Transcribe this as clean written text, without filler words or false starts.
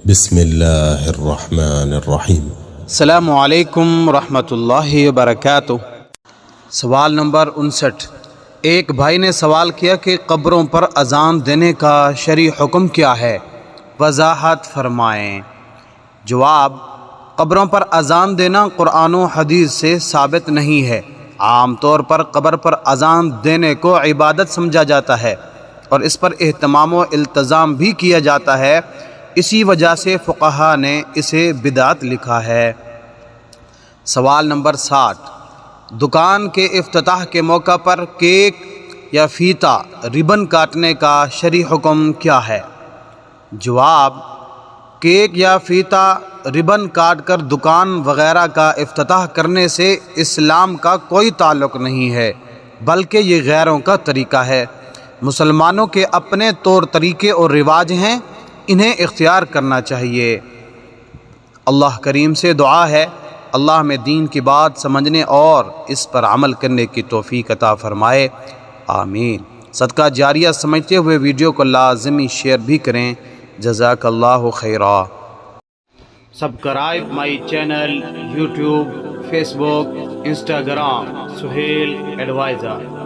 بسم اللہ الرحمن الرحیم۔ السلام علیکم ورحمۃ اللہ وبرکاتہ۔ سوال نمبر 59۔ ایک بھائی نے سوال کیا کہ قبروں پر اذان دینے کا شرعی حکم کیا ہے؟ وضاحت فرمائیں۔ جواب: قبروں پر اذان دینا قرآن و حدیث سے ثابت نہیں ہے۔ عام طور پر قبر پر اذان دینے کو عبادت سمجھا جاتا ہے اور اس پر اہتمام و التزام بھی کیا جاتا ہے، اسی وجہ سے فقہا نے اسے بدعت لکھا ہے۔ سوال نمبر 60۔ دکان کے افتتاح کے موقع پر کیک یا فیتا ربن کاٹنے کا شرعی حکم کیا ہے؟ جواب: کیک یا فیتا ربن کاٹ کر دکان وغیرہ کا افتتاح کرنے سے اسلام کا کوئی تعلق نہیں ہے، بلکہ یہ غیروں کا طریقہ ہے۔ مسلمانوں کے اپنے طور طریقے اور رواج ہیں، انہیں اختیار کرنا چاہیے۔ اللہ کریم سے دعا ہے اللہ میں دین کی بات سمجھنے اور اس پر عمل کرنے کی توفیق عطا فرمائے، آمین۔ صدقہ جاریہ سمجھتے ہوئے ویڈیو کو لازمی شیئر بھی کریں۔ جزاک اللہ خیرا۔ Subscribe my channel, YouTube, Facebook, Instagram, Sohail advisor.